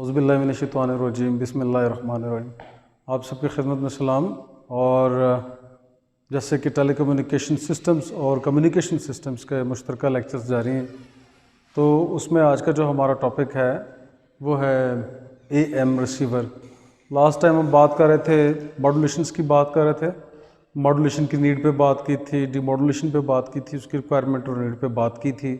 औज़ुबिल्लाहिमिनश्शैतानिर्रजीम बिस्मिल्लाहिर्रहमानिर्रहीम। आप सबकी खिदमत में सलाम। और जैसे कि टेलीकम्युनिकेशन सिस्टम्स और कम्युनिकेशन सिस्टम्स के मुश्तरका लेक्चर्स जारी हैं, तो उसमें आज का जो हमारा टॉपिक है वो है AM रिसीवर। लास्ट टाइम हम बात कर रहे थे, मॉड्यूलेशंस की बात कर रहे थे, मॉड्यूलेशन की नीड पे बात की थी, डीमॉड्यूलेशन पे बात की थी, उसकी रिक्वायरमेंट और नीड पे बात की थी।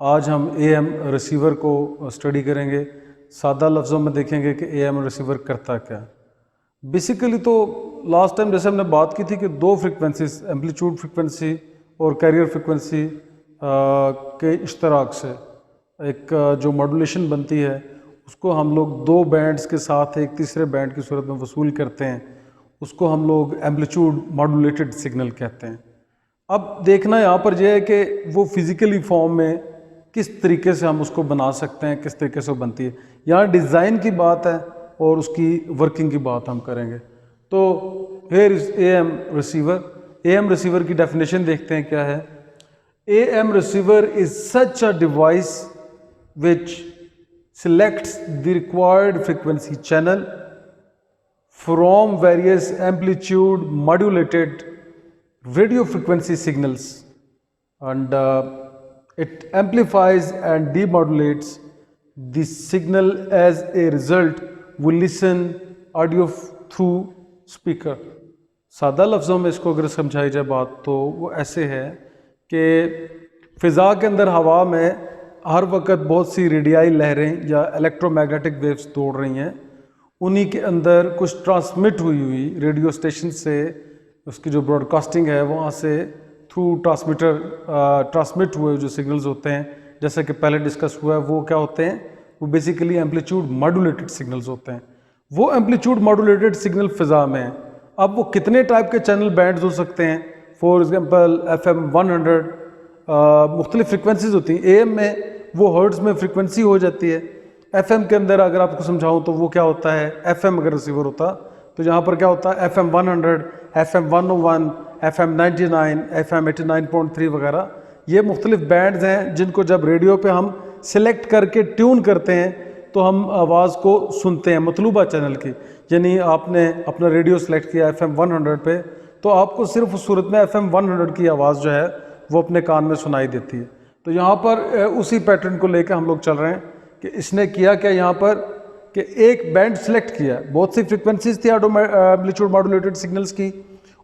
आज हम AM रिसीवर को स्टडी करेंगे। सादा लफ्ज़ों में देखेंगे कि AM रिसीवर करता क्या है। बेसिकली तो लास्ट टाइम जैसे हमने बात की थी कि दो फ्रिक्वेंसीज, एम्पलीट्यूड फ्रिक्वेंसी और कैरियर फ्रिक्वेंसी के इश्तराक से एक जो मॉड्यूलेशन बनती है उसको हम लोग दो बैंड्स के साथ एक तीसरे बैंड की सूरत में वसूल करते हैं। उसको हम लोग एम्पलीट्यूड मॉड्यूलेटेड सिग्नल कहते हैं। अब देखना यहाँ पर यह है कि वो फिज़िकली फॉर्म में किस तरीके से हम उसको बना सकते हैं, किस तरीके से वो बनती है। यहाँ डिज़ाइन की बात है और उसकी वर्किंग की बात हम करेंगे। तो here is AM receiver. AM receiver की डेफिनेशन देखते हैं क्या है। AM receiver is such a device which selects the required frequency channel from various amplitude modulated radio frequency signals, and it amplifies and demodulates the signal. As a result, we listen audio through speaker. सादा लफ्ज़ों में इसको अगर समझाई जाए बात तो वो ऐसे है कि फ़िज़ा के अंदर हवा में हर वक्त बहुत सी रेडियाई लहरें या इलेक्ट्रोमैग्नेटिक वेव्स दौड़ रही हैं। उन्हीं के अंदर कुछ ट्रांसमिट हुई रेडियो स्टेशन से उसकी जो ब्रॉडकास्टिंग है वहाँ से थ्रू ट्रांसमीटर ट्रांसमिट हुए जो सिग्नल्स होते हैं, जैसे कि पहले डिस्कस हुआ है, वो क्या होते हैं, वो बेसिकली एम्पलीट्यूड मॉड्यूलेटेड सिग्नल्स होते हैं। वो एम्पलीट्यूड मॉड्यूलेटेड सिग्नल फ़िज़ा में है। अब वो कितने टाइप के चैनल बैंड्स हो सकते हैं। फॉर एग्जांपल FM 100 मुख्तलिफ फ्रिक्वेंसीज होती हैं। AM में वो हर्ट्ज़ में फ्रिक्वेंसी हो जाती है। FM के अंदर अगर आपको समझाऊं तो वो क्या होता है, FM अगर रिसीवर होता तो यहाँ पर क्या होता है, FM 100, FM 101, FM 99, FM 89.3 वगैरह। ये मुख्तलिफ बैंड्स हैं जिनको जब रेडियो पे हम सिलेक्ट करके ट्यून करते हैं तो हम आवाज़ को सुनते हैं मतलूबा चैनल की। यानी आपने अपना रेडियो सेलेक्ट किया FM 100 पे, तो आपको सिर्फ उस सूरत में FM 100 की आवाज़ जो है वो अपने कान में सुनाई देती है। तो यहाँ पर उसी पैटर्न को लेकर हम लोग चल रहे हैं कि इसने किया क्या यहाँ पर कि एक बैंड सेलेक्ट किया। बहुत सी फ्रिक्वेंसीज थी एम्पलीट्यूड मॉड्यूलेटेड सिग्नल्स की,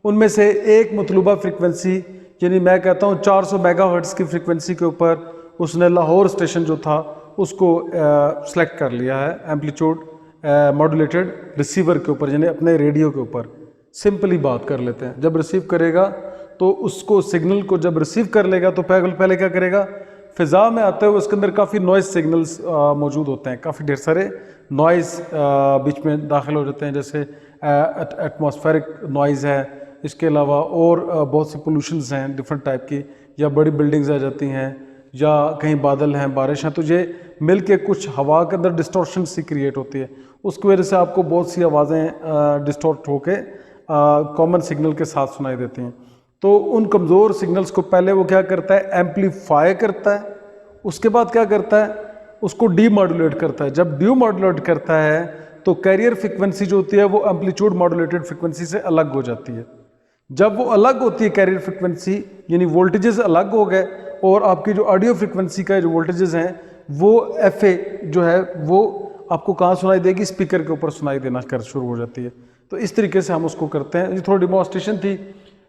उनमें से एक मतलूबा फ्रिक्वेंसी यानी मैं कहता हूँ 400 मेगाहर्ट्ज़ की फ्रिक्वेंसी के ऊपर उसने लाहौर स्टेशन जो था उसको सेलेक्ट कर लिया है एम्पलीट्यूड मॉड्यूलेटेड रिसीवर के ऊपर, यानी अपने रेडियो के ऊपर। सिंपली बात कर लेते हैं, जब रिसीव करेगा तो उसको सिग्नल को जब रिसीव कर लेगा तो पहले क्या करेगा, फ़िज़ा में आते हुए उसके अंदर काफ़ी नॉइज़ सिग्नल्स मौजूद होते हैं, काफ़ी ढेर सारे नॉइज़ बीच में दाखिल हो जाते हैं, जैसे एटमॉस्फेरिक नॉइज़ है, इसके अलावा और बहुत सी पोल्यूशंस हैं डिफरेंट टाइप की, या बड़ी बिल्डिंग्स आ जाती हैं, या कहीं बादल हैं, बारिश हैं, तो ये मिल के कुछ हवा के अंदर डिस्टॉर्शन सी क्रिएट होती है। उसकी वजह से आपको बहुत सी आवाज़ें डिस्टॉर्ट होके कॉमन सिग्नल के साथ सुनाई देती हैं। तो उन कमज़ोर सिग्नल्स को पहले वो क्या करता है, एम्पलीफाई करता है। उसके बाद क्या करता है, उसको डीमॉड्यूलेट करता है। जब डीमॉड्यूलेट करता है तो कैरियर फ्रिक्वेंसी जो होती है वो एम्पलीट्यूड मॉड्यूलेटेड फ्रिक्वेंसी से अलग हो जाती है। जब वो अलग होती है कैरियर फ्रिक्वेंसी, यानी वोल्टेजेस अलग हो गए और आपकी जो ऑडियो फ्रिक्वेंसी का जो वोल्टेजेस हैं वो FA जो है वो आपको कहाँ सुनाई देगी, स्पीकर के ऊपर सुनाई देना कर शुरू हो जाती है। तो इस तरीके से हम उसको करते हैं। ये थोड़ी डेमोन्स्ट्रेशन थी।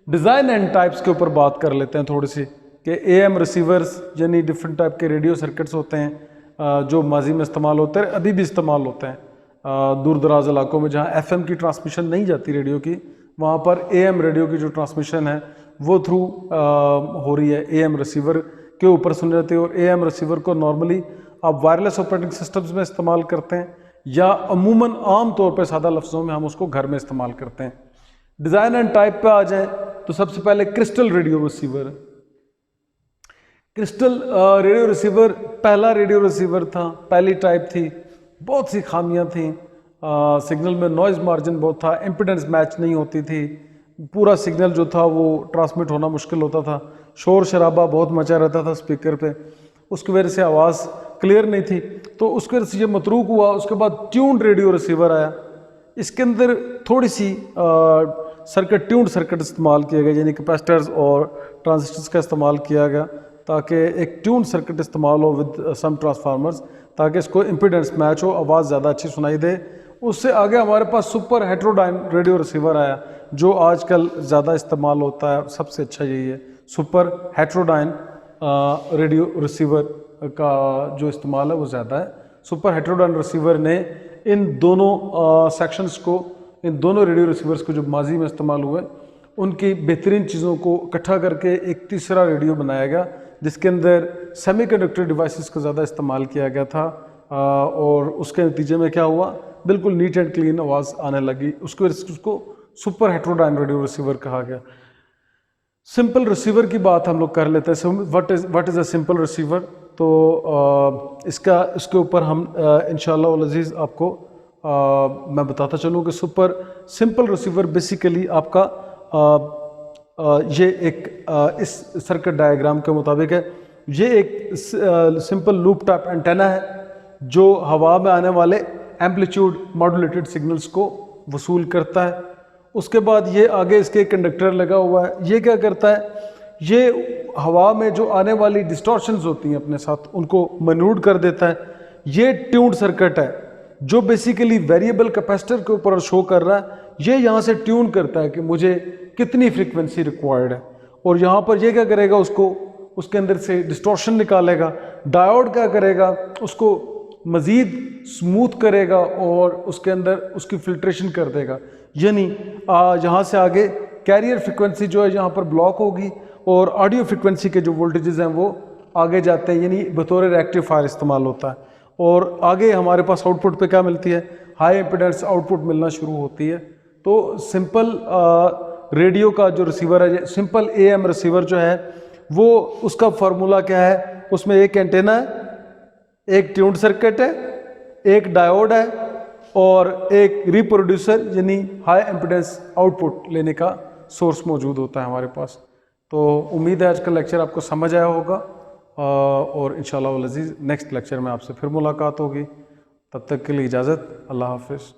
डिज़ाइन एंड टाइप्स के ऊपर बात कर लेते हैं थोड़ी सी कि AM रिसीवर्स यानी डिफरेंट टाइप के रेडियो सर्किट्स होते हैं जो माजी में इस्तेमाल होते हैं, अभी भी इस्तेमाल होते हैं दूर दराज इलाकों में जहाँ FM की ट्रांसमिशन नहीं जाती रेडियो की, वहाँ पर AM रेडियो की जो ट्रांसमिशन है वो थ्रू हो रही है, AM रिसीवर के ऊपर सुनी जाती है। और AM रिसीवर को नॉर्मली आप वायरलेस ऑपरेटिंग सिस्टम्स में इस्तेमाल करते हैं या अमूमन आम तौर पर सादा लफ्ज़ों में हम उसको घर में इस्तेमाल करते हैं। डिज़ाइन एंड टाइप पे आ जाए तो सबसे पहले crystal radio receiver. Crystal radio receiver पहला रेडियो रिसीवर था, पहली टाइप थी, बहुत सी खामियां थी। सिग्नल में नॉइज़ मार्जिन बहुत था, इम्पीडेंस मैच नहीं होती थी, पूरा सिग्नल जो था वो ट्रांसमिट होना मुश्किल होता था, शोर शराबा बहुत मचा रहता था स्पीकर पे, उसकी वजह से आवाज़ क्लियर नहीं थी, तो उसके वजह से ये मतरूक हुआ। उसके बाद ट्यून्ड रेडियो रिसीवर आया, इसके अंदर थोड़ी सी सर्किट ट्यून्ड सर्किट इस्तेमाल किया गया, यानी कैपेसिटर्स और ट्रांजिस्टर्स का इस्तेमाल किया गया ताकि एक ट्यून्ड सर्किट इस्तेमाल हो विद सम ट्रांसफार्मर्स, ताकि इसको इम्पीडेंस मैच हो, आवाज़ ज़्यादा अच्छी सुनाई दे। उससे आगे हमारे पास सुपर हेट्रोडाइन रेडियो रिसीवर आया, जो आजकल ज़्यादा इस्तेमाल होता है, सबसे अच्छा यही है। सुपर हेट्रोडाइन रेडियो रिसीवर का जो इस्तेमाल है वो ज़्यादा है। सुपर हेट्रोडाइन रिसीवर ने इन दोनों सेक्शंस को, इन दोनों रेडियो रिसीवर्स को जो माजी में इस्तेमाल हुए, उनकी बेहतरीन चीज़ों को इकट्ठा करके एक तीसरा रेडियो बनाया गया, जिसके अंदर सेमीकंडक्टर डिवाइसेस का ज़्यादा इस्तेमाल किया गया था। और उसके नतीजे में क्या हुआ, बिल्कुल नीट एंड क्लीन आवाज़ आने लगी। उसकी वजह से उसको सुपर हेट्रोडाइन रेडियो रिसीवर कहा गया। सिंपल रिसीवर की बात हम लोग कर लेते हैं। What is a simple receiver? तो इसके ऊपर हम इंशाअल्लाह वल अज़ीज़ आपको मैं बताता चलूँ कि सुपर सिंपल रिसीवर बेसिकली आपका ये एक इस सर्किट डायग्राम के मुताबिक है। ये एक सिंपल लूप टाइप एंटेना है जो हवा में आने वाले एम्पलीट्यूड मॉड्यूलेटेड सिग्नल्स को वसूल करता है। उसके बाद ये आगे इसके कंडक्टर लगा हुआ है, ये क्या करता है, ये हवा में जो आने वाली डिस्टॉर्शंस होती हैं अपने साथ उनको मैन्यूड कर देता है। ये ट्यून्ड सर्किट है जो बेसिकली वेरिएबल कैपेसिटर के ऊपर शो कर रहा है। ये यहाँ से ट्यून करता है कि मुझे कितनी फ्रीक्वेंसी रिक्वायर्ड है, और यहाँ पर ये क्या करेगा, उसको उसके अंदर से डिस्टॉर्शन निकालेगा। डायोड क्या करेगा, उसको मज़ीद स्मूथ करेगा और उसके अंदर उसकी फिल्ट्रेशन कर देगा। यानी यहाँ से आगे कैरियर फ्रिक्वेंसी जो है यहाँ पर ब्लॉक होगी और ऑडियो फ्रिक्वेंसी के जो वोल्टेजेस हैं वो आगे जाते हैं, यानी बतौर रेक्टिफायर इस्तेमाल होता है। और आगे हमारे पास आउटपुट पे क्या मिलती है, हाई इम्पीडेंस आउटपुट मिलना शुरू होती है। तो सिंपल रेडियो का जो रिसीवर है, सिंपल AM रिसीवर जो है वो उसका फार्मूला क्या है, उसमें एक एंटेना है, एक ट्यून्ड सर्किट है, एक डायोड है और एक रिप्रोड्यूसर यानी हाई इम्पीडेंस आउटपुट लेने का सोर्स मौजूद होता है हमारे पास। तो उम्मीद है आज का लेक्चर आपको समझ आया होगा और इंशाअल्लाह वल अज़ीज़ नेक्स्ट लेक्चर में आपसे फिर मुलाकात होगी। तब तक के लिए इजाज़त, अल्लाह हाफ़िज़।